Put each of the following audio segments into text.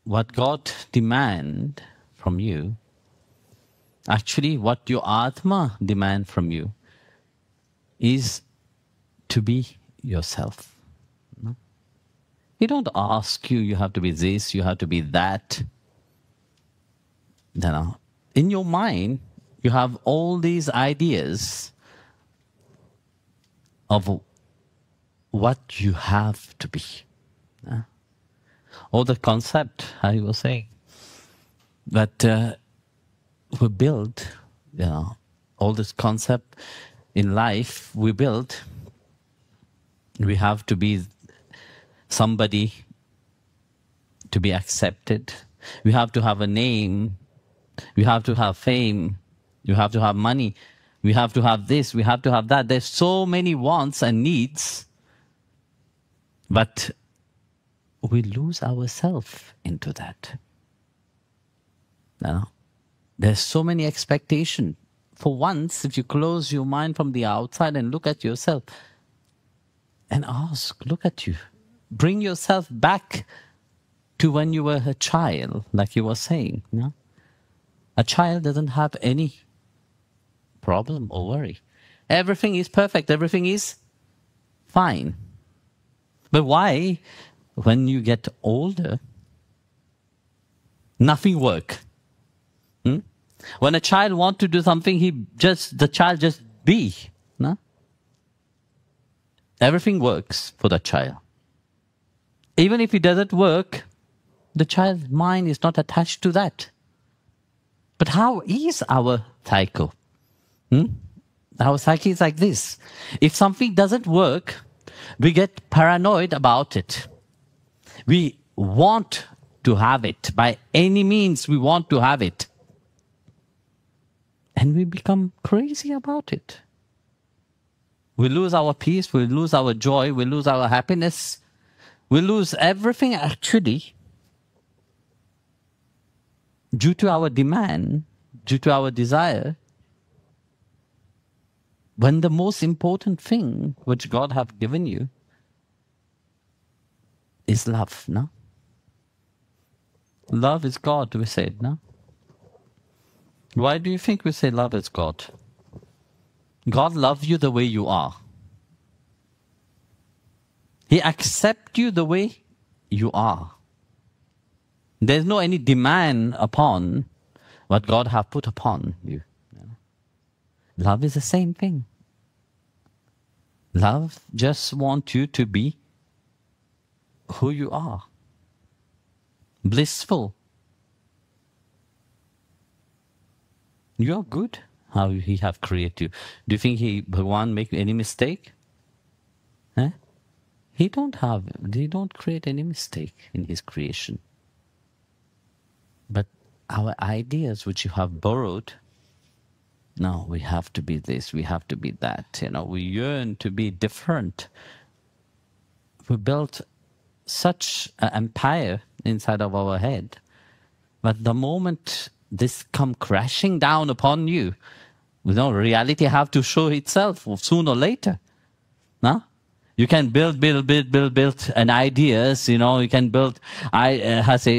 what God demands from you, actually what your Atma demands from you, is to be yourself. No? He don't ask you, you have to be this, you have to be that. No. In your mind, you have all these ideas of what you have to be. Or the concept, I was saying, that we build, all this concept in life we build. We have to be somebody to be accepted. We have to have a name. We have to have fame. You have to have money. We have to have this. We have to have that. There's so many wants and needs. But we lose ourselves into that. There's so many expectations. For once, if you close your mind from the outside and look at yourself and ask, look at you. Bring yourself back to when you were a child, like you were saying. A child doesn't have any problem or worry. Everything is perfect. Everything is fine. But why, when you get older, nothing works? When a child wants to do something, the child just be. No? Everything works for the child. Even if it doesn't work, the child's mind is not attached to that. But how is our cycle? Our psyche is like this. If something doesn't work, we get paranoid about it. We want to have it. By any means, we want to have it. And we become crazy about it. We lose our peace, we lose our joy, we lose our happiness. We lose everything actually due to our demand, due to our desire. When the most important thing which God has given you is love, no? Love is God, we said, no? Why do you think we say love is God? God loves you the way you are. He accepts you the way you are. There's no any demand upon what God has put upon you. Love is the same thing. Love just wants you to be who you are. Blissful. You are good how He have created you. Do you think Bhagwan make any mistake? He don't create any mistake in His creation. But our ideas which you have borrowed, no, we have to be this, we have to be that. We yearn to be different. We built such an empire inside of our head. But the moment this come crashing down upon you, reality have to show itself sooner or later. No? You can build and ideas, you can build,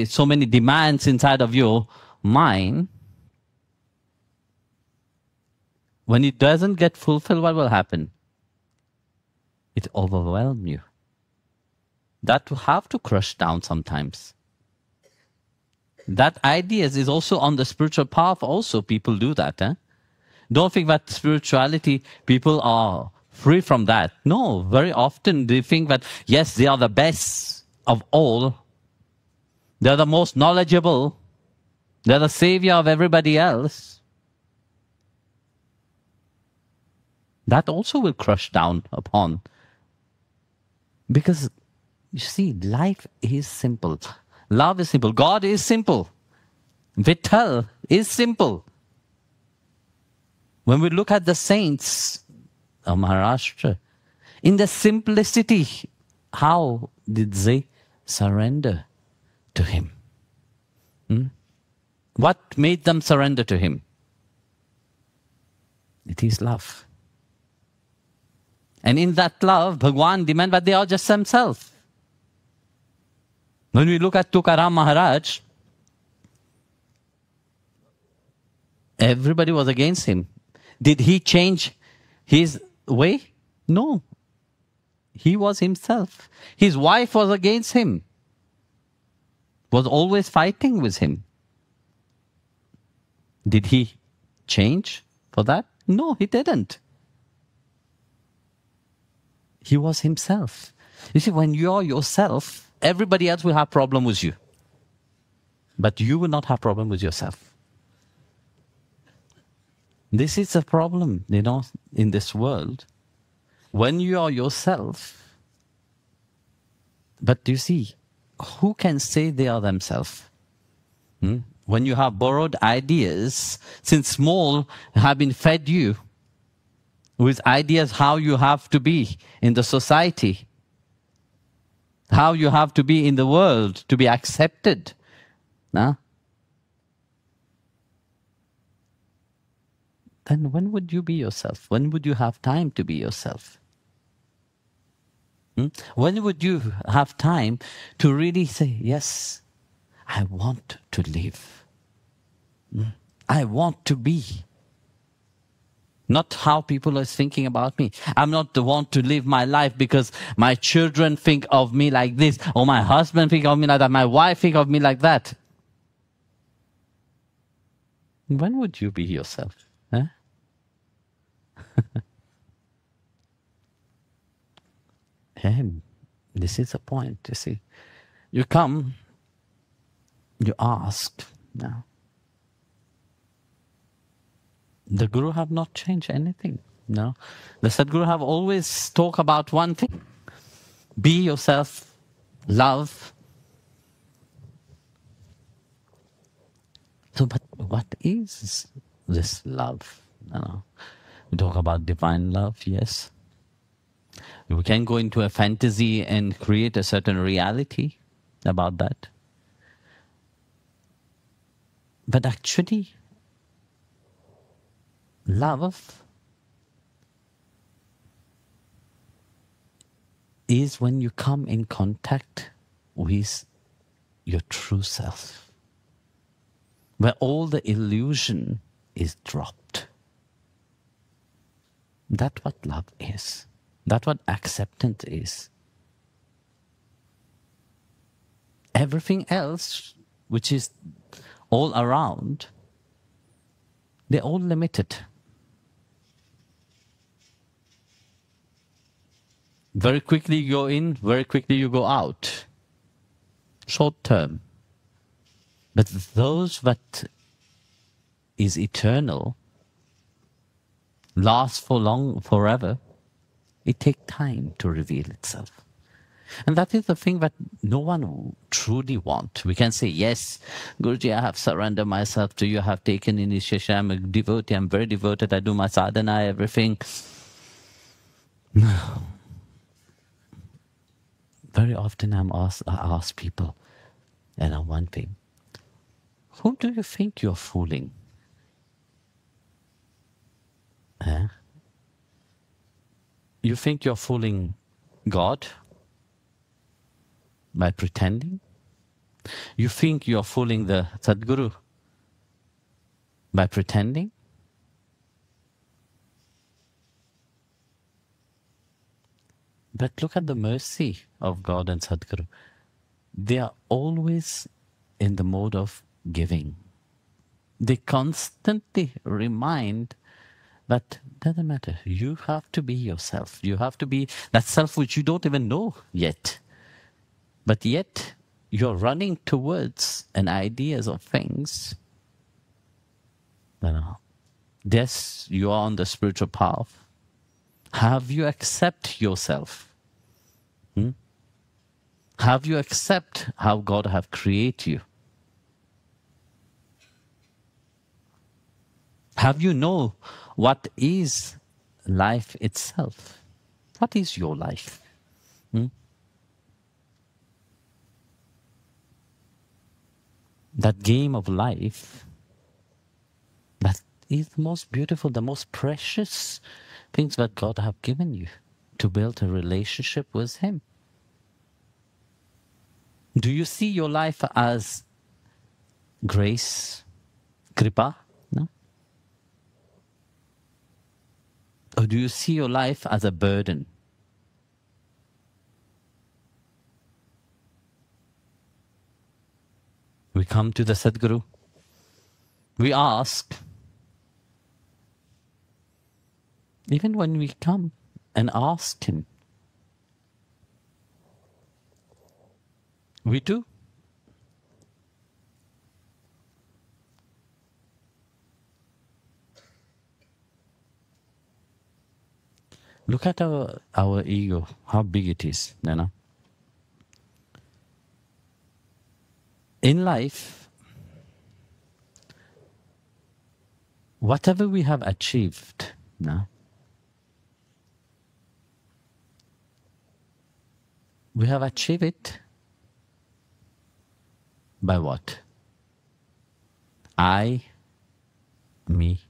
so many demands inside of your mind. When it doesn't get fulfilled, what will happen? It overwhelms you. That will have to crush down sometimes. That ideas is also on the spiritual path also. People do that. Don't think that spirituality, people are free from that. No, very often they think that, yes, they are the best of all. They're the most knowledgeable. They're the savior of everybody else. That also will crush down upon. Because, you see, life is simple. Love is simple. God is simple. Vittal is simple. When we look at the saints of Maharashtra, in the simplicity, how did they surrender to Him? What made them surrender to Him? It is love. And in that love, Bhagwan demands that they are just themselves. When we look at Tukaram Maharaj, everybody was against him. Did he change his way? No. He was himself. His wife was against him, was always fighting with him. Did he change for that? No, he didn't. He was himself. You see, when you're yourself, everybody else will have problem with you. But you will not have problem with yourself. This is a problem, in this world. When you are yourself, but you see, who can say they are themselves? When you have borrowed ideas, since small, have been fed you with ideas how you have to be in the society, how you have to be in the world to be accepted. Then when would you be yourself? When would you have time to be yourself? When would you have time to really say, yes, I want to live. I want to be. Not how people are thinking about me. I'm not the one to live my life because my children think of me like this, or my husband think of me like that, my wife think of me like that. When would you be yourself? And this is the point, you see. You come, you ask. Now, the Guru have not changed anything. No, the Sadguru have always talked about one thing: be yourself, love. So, but what is this love? We talk about divine love, yes. We can go into a fantasy and create a certain reality about that. But actually, love is when you come in contact with your true self, where all the illusion is dropped. That's what love is. That's what acceptance is. Everything else, which is all around, they're all limited. Very quickly you go in, very quickly you go out. Short term. But those that is eternal, lasts for long, forever, it takes time to reveal itself. And that is the thing that no one truly wants. We can say, yes, Guruji, I have surrendered myself to you, I have taken initiation, I'm a devotee, I'm very devoted, I do my sadhana, everything. Very often I ask people, one thing, who do you think you're fooling? You think you're fooling God by pretending? You think you're fooling the Sadguru by pretending? But look at the mercy of God and Sadguru. They are always in the mode of giving. They constantly remind that doesn't matter. You have to be yourself. You have to be that self which you don't even know yet. But yet, you're running towards an ideas of things. Yes, you are on the spiritual path. Have you accept yourself? Have you accept how God have created you? Have you know what is life itself? What is your life? That game of life, that is the most beautiful, the most precious things that God have given you to build a relationship with Him. Do you see your life as grace, kripa? No? Or do you see your life as a burden? We come to the Sadguru. We ask. Even when we come and ask him, we do. Look at our ego, how big it is, you know. In life, whatever we have achieved, no, we have achieved it by what? I, me,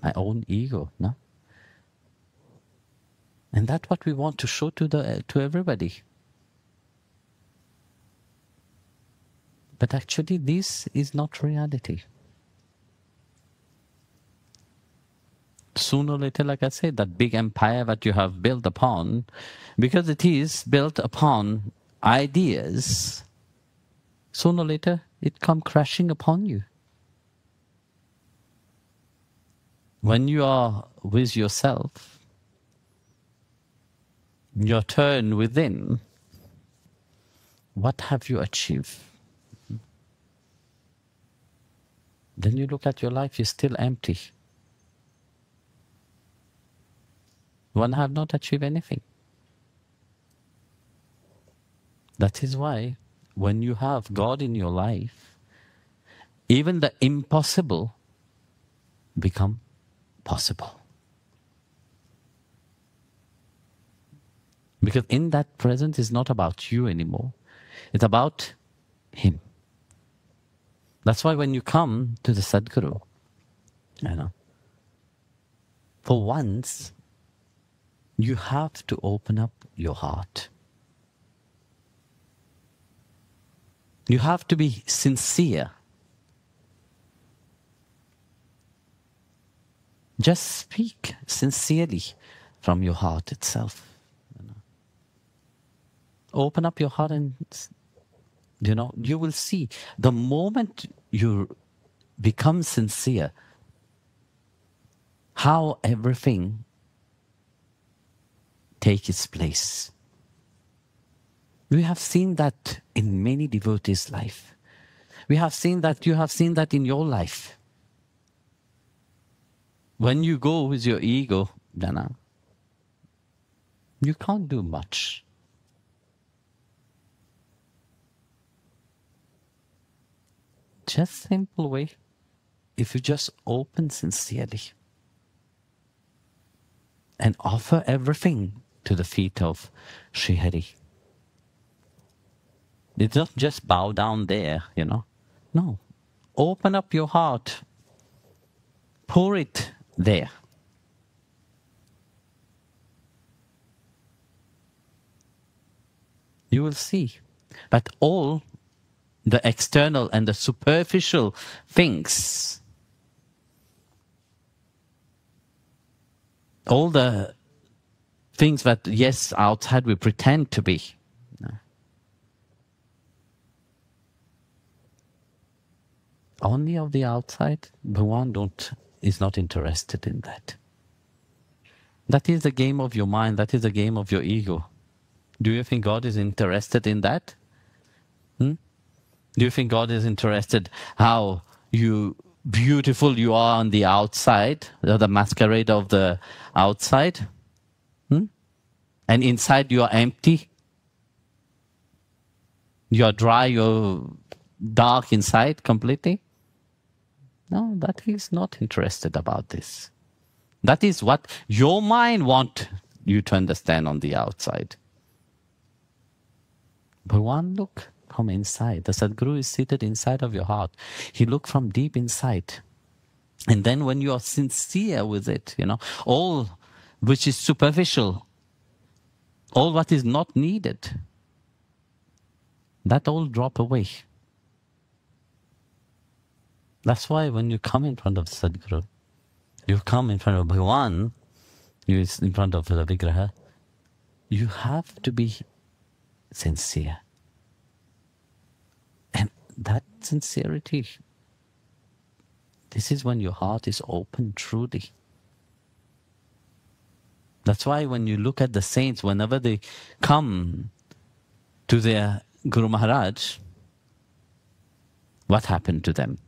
my own ego, no? And that's what we want to show to everybody. But actually, this is not reality. Sooner or later, like I said, that big empire that you have built upon, because it is built upon ideas, sooner or later, it comes crashing upon you. When you are with yourself, your turn within, what have you achieved? Then you look at your life, you're still empty. One have not achieved anything. That is why when you have God in your life, even the impossible become possible. Because in that presence is not about you anymore. It's about him. That's why when you come to the Sadguru, you know, for once, you have to open up your heart. You have to be sincere. Just speak sincerely from your heart itself. Open up your heart and, you know, you will see the moment you become sincere, how everything takes its place. We have seen that in many devotees' life. We have seen that, you have seen that in your life. When you go with your ego, Dana, you can't do much. Just simple way, if you just open sincerely and offer everything to the feet of Sri Hari. It's not just bow down there, you know. No. Open up your heart. Pour it there. You will see. But all the external and the superficial things, all the things that, yes, outside we pretend to be, only of the outside, Bhagavan is not interested in that. That is the game of your mind, that is the game of your ego. Do you think God is interested in that? Do you think God is interested how beautiful you are on the outside, the masquerade of the outside? And inside you are empty? You are dry, you're dark inside completely? No, that is not interested about this. That is what your mind wants you to understand on the outside. But one look from inside. The Sadguru is seated inside of your heart. He looks from deep inside. And then when you are sincere with it, you know, all which is superficial, all what is not needed, that all drop away. That's why when you come in front of Sadguru, you come in front of Bhagavan, you in front of the Vigraha, you have to be sincere. And that sincerity, this is when your heart is open truly. That's why when you look at the saints, whenever they come to their Guru Maharaj, what happened to them?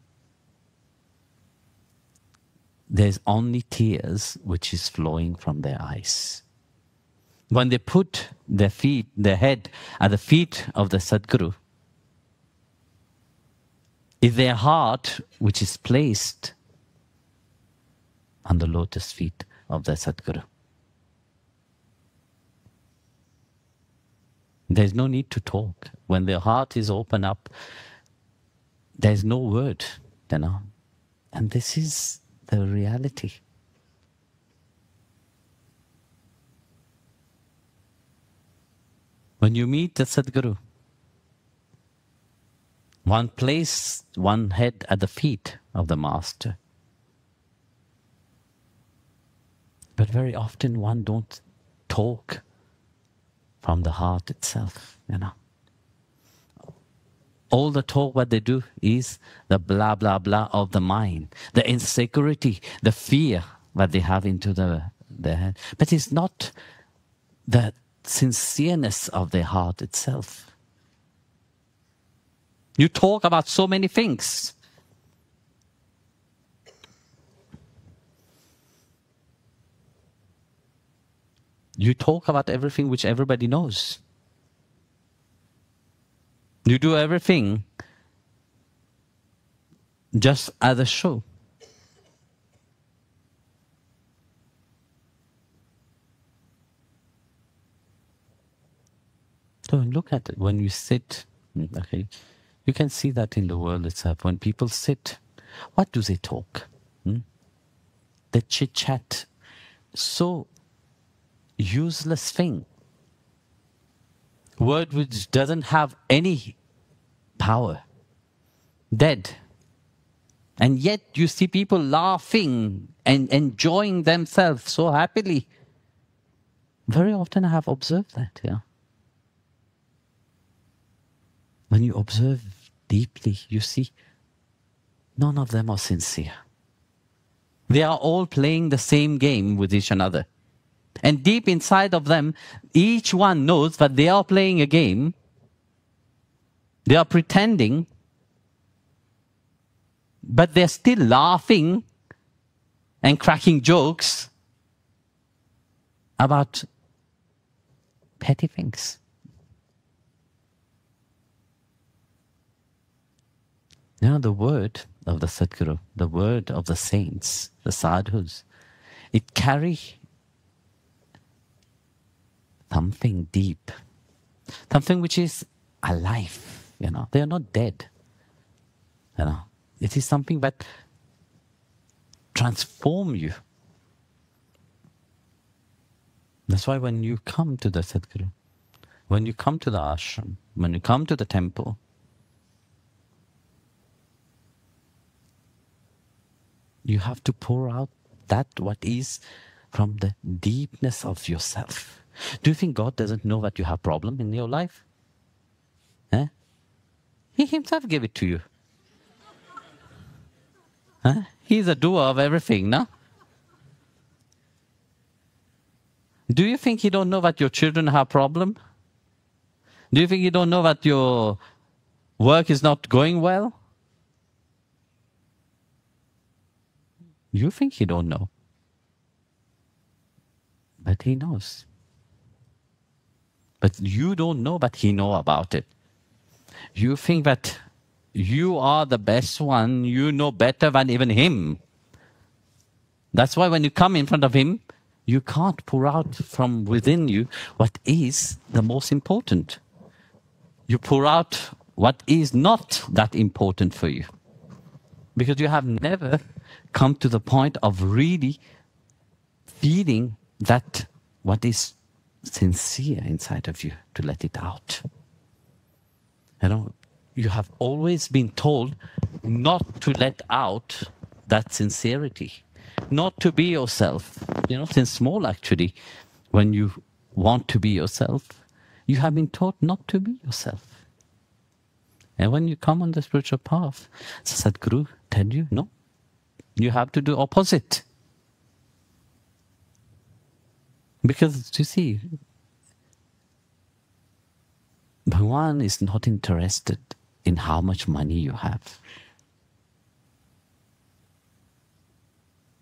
There's only tears which is flowing from their eyes. When they put their head at the feet of the Sadguru, is their heart which is placed on the lotus feet of the Sadguru. There's no need to talk. When their heart is open up, there's no word, you know. And this is the reality. When you meet the Sadguru, one places one head at the feet of the Master. But very often one don't talk from the heart itself, you know. All the talk what they do is the blah, blah, blah of the mind, the insecurity, the fear that they have into their head. But it's not the sincereness of their heart itself. You talk about so many things. You talk about everything which everybody knows. You do everything just as a show. So look at it. When you sit, okay, you can see that in the world itself. When people sit, what do they talk? They chit-chat. So useless thing. Word which doesn't have any power. Dead. And yet you see people laughing and enjoying themselves so happily. Very often I have observed that, yeah. When you observe deeply, you see none of them are sincere. They are all playing the same game with each another. And deep inside of them, each one knows that they are playing a game. They are pretending, but they're still laughing and cracking jokes about petty things. Now the word of the Sadguru, the word of the saints, the sadhus, it carries something deep, something which is alive, you know. They are not dead, you know. It is something that transforms you. That's why when you come to the Sadguru, when you come to the ashram, when you come to the temple, you have to pour out that what is from the deepness of yourself. Do you think God doesn't know that you have problem in your life? Eh? He himself gave it to you. Huh? He's a doer of everything, no? Do you think he don't know that your children have problem? Do you think he don't know that your work is not going well? You think he don't know. But he knows. But you don't know, but he know about it. You think that you are the best one, you know better than even him. That's why when you come in front of him, you can't pour out from within you what is the most important. You pour out what is not that important for you. Because you have never come to the point of really feeling that what is sincere inside of you, to let it out. You know, you have always been told not to let out that sincerity, not to be yourself. You know, since small actually, when you want to be yourself, you have been taught not to be yourself. And when you come on the spiritual path, Sadhguru tell you, no, you have to do opposite. Because, you see, Bhagavan is not interested in how much money you have.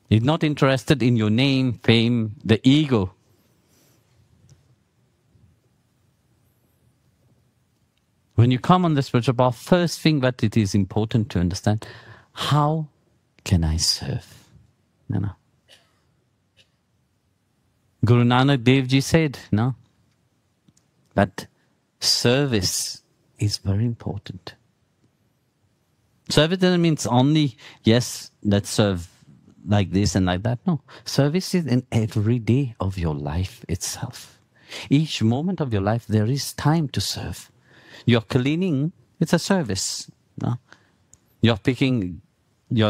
He's not interested in your name, fame, the ego. When you come on the spiritual path, first thing that it is important to understand, how can I serve? You know? Guru Nanak Dev Ji said, no, that service is very important. Service doesn't mean only, yes, let's serve like this and like that. No, service is in every day of your life itself. Each moment of your life, there is time to serve. You're cleaning, it's a service. No? You're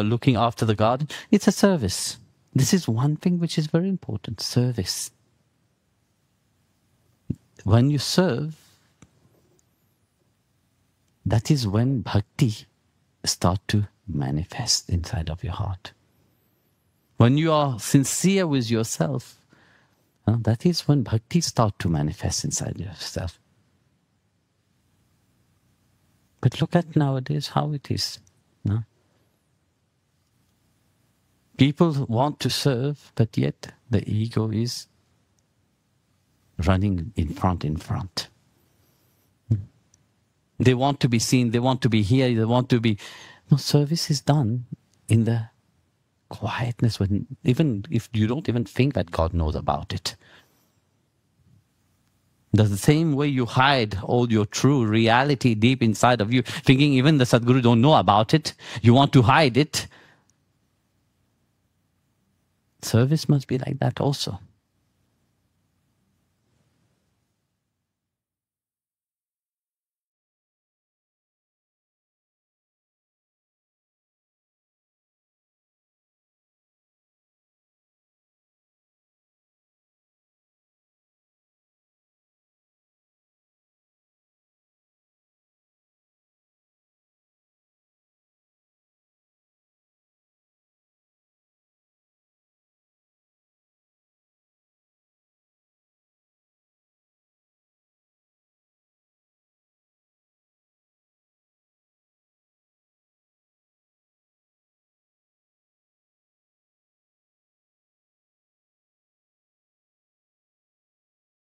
looking after the garden, it's a service. This is one thing which is very important, service. When you serve, that is when bhakti starts to manifest inside of your heart. When you are sincere with yourself, that is when bhakti starts to manifest inside yourself. But look at nowadays how it is. No? People want to serve, but yet the ego is running in front. They want to be seen, they want to be here, they want to be... No, service is done in the quietness, when even if you don't even think that God knows about it. The same way you hide all your true reality deep inside of you, thinking even the Sadhguru don't know about it, you want to hide it. Service must be like that also.